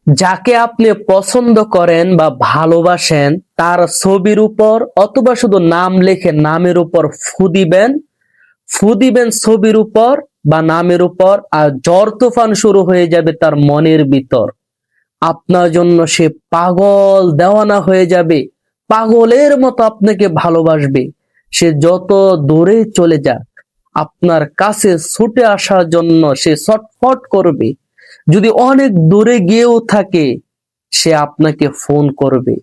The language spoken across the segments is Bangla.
যাকে আপনি পছন্দ করেন বা ভালোবাসেন তার ছবির উপর অথবা শুধু নাম লিখে নামের উপর ফু দিবেন ছবির উপর বা নামের উপর, আর ঝড় তুফান শুরু হয়ে যাবে তার মনের ভিতর। আপনার জন্য সে পাগল দেওয়ানা হয়ে যাবে, পাগলের মতো আপনাকে ভালোবাসবে। সে যত দূরে চলে যাক, আপনার কাছে ছুটে আসার জন্য সে ছটফট করবে। যদি অনেক দূরে গিয়েও থাকে, সে আপনাকে ফোন করবে।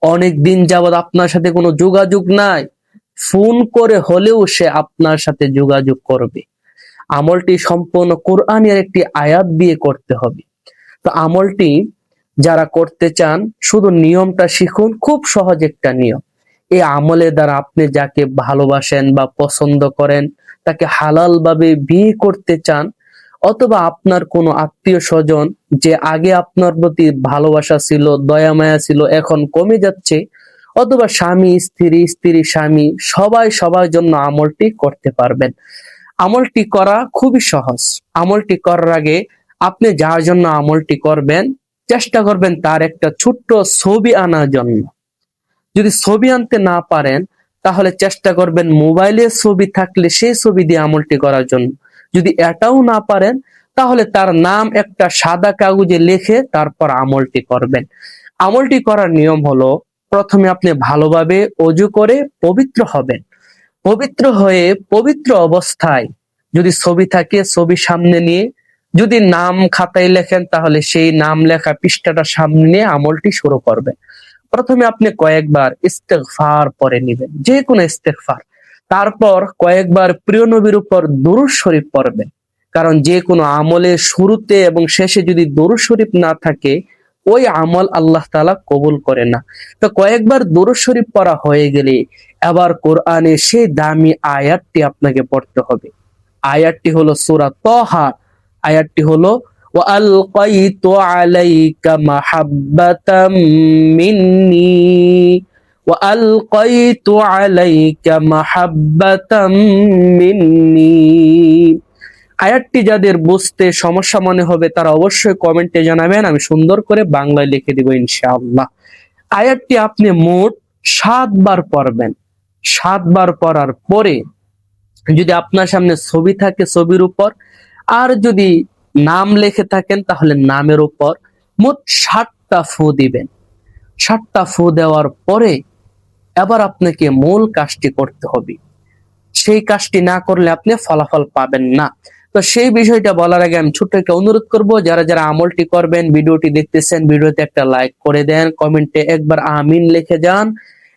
অনেক দিন যাবৎ আপনার সাথে কোনো যোগাযোগ নাই, ফোন করে হলেও সে আপনার সাথে যোগাযোগ করবে। আমলটি সম্পূর্ণ কোরআনের একটি আয়াত দিয়ে করতে হবে। তো আমলটি যারা করতে চান, শুধু নিয়মটা শিখুন, খুব সহজ একটা নিয়ম। এই আমলের দ্বারা আপনি যাকে ভালোবাসেন বা পছন্দ করেন, তাকে হালাল ভাবে বিয়ে করতে চান, অথবা আপনার কোনো আত্মীয় স্বজন যে আগে আপনার প্রতি ভালোবাসা ছিল, দয়া মায়া ছিল, এখন কমে যাচ্ছে, অথবা স্বামী স্ত্রী, স্ত্রী স্বামী, সবাই সবার জন্য আমলটি করতে পারবেন। আমলটি করা খুবই সহজ। আমলটি করার আগে আপনি যার জন্য আমলটি করবেন, চেষ্টা করবেন তার একটা ছোট্ট ছবি আনার জন্য। যদি ছবি আনতে না পারেন, তাহলে চেষ্টা করবেন মোবাইলে ছবি থাকলে সেই ছবি দিয়ে আমলটি করার জন্য। যদি এটাও না পারেন, তাহলে তার নাম একটা সাদা কাগজে লিখে তারপর আমলটি করবেন। আমলটি করার নিয়ম হলো, প্রথমে আপনি ভালোভাবে অজু করে পবিত্র হবেন। পবিত্র হয়ে পবিত্র অবস্থায় যদি ছবি থাকে, ছবি সামনে নিয়ে যদি নাম খাতায় লেখেন, তাহলে সেই নাম লেখা পৃষ্ঠাটা সামনে নিয়ে আমলটি শুরু করবেন। প্রথমে আপনি কয়েকবার ইস্তেগফার পড়ে নিবেন, যে কোনো ইস্তেগফার। তারপর কয়েকবার প্রিয় নবীর উপর দুরূদ শরীফ পড়বেন। কারণ যে কোনো আমলের শুরুতে এবং শেষে যদি দুরূদ শরীফ না থাকে, ওই আমল আল্লাহ তাআলা কবুল করে না। তো কয়েকবার দুরূদ শরীফ পড়া হয়ে গেলে এবার কোরআনের সেই দামি আয়াতটি আপনাকে পড়তে হবে। আয়াতটি হলো সূরা তাহা। আয়াতটি হলো وألقيت عليك محبة مني وألقيت عليك محبة مني। আয়াতটি যাদের বুঝতে সমস্যা মনে হবে তারা অবশ্যই কমেন্টে জানাবেন, আমি সুন্দর করে বাংলায় লিখে দিব ইনশাআল্লাহ। আয়াতটি আপনি মোট 7 বার পড়বেন। 7 বার পড়ার পরে যদি আপনার সামনে ছবি থাকে, ছবির উপর, আর যদি নাম লিখে থাকেন, তাহলে নামের উপর মোট 7টা ফু দিবেন। 7টা ফু দেওয়ার পরে এবার আপনাকে মূল কাজটি করতে হবে। সেই কাজটি না করলে আপনি ফলাফল পাবেন না। তো সেই বিষয়টা বলার আগে আমি ছোট্ট একটা অনুরোধ করব, যারা যারা আমলটি করবেন, ভিডিওটি দেখতেছেন, ভিডিওতে একটা লাইক করে দেন, কমেন্টে একবার আমিন লিখে যান,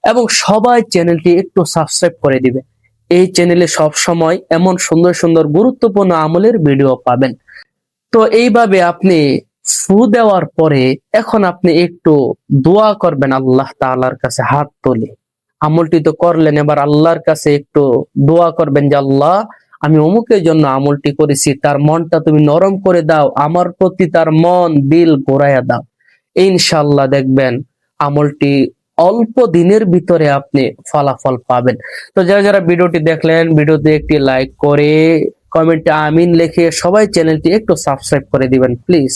এবং সবাই চ্যানেলটি একটু সাবস্ক্রাইব করে দিবেন। এই চ্যানেলে সব সময় এমন সুন্দর সুন্দর গুরুত্বপূর্ণ আমলের ভিডিও পাবেন। তো এইভাবে আপনি ফু দেওয়ার পরে এখন আপনি একটু দোয়া করবেন আল্লাহ তাআলার কাছে হাত তুলে। আমলটি তো করলেন, এবার আল্লাহর কাছে একটু দোয়া করবেন যে আল্লাহ, আমি অমুকের জন্য আমলটি করেছি, তার মনটা তুমি নরম করে দাও, আমার প্রতি তার মন দিল ঘোরাইয়া দাও। ইনশাআল্লাহ দেখবেন আমলটি অল্প দিনের ভিতরে আপনি ফলাফল পাবেন। তো যারা যারা ভিডিওটি দেখলেন, ভিডিওতে একটি লাইক করে কমেন্টে আমিন লিখে সবাই চ্যানেলটি একটু সাবস্ক্রাইব করে দিবেন প্লিজ।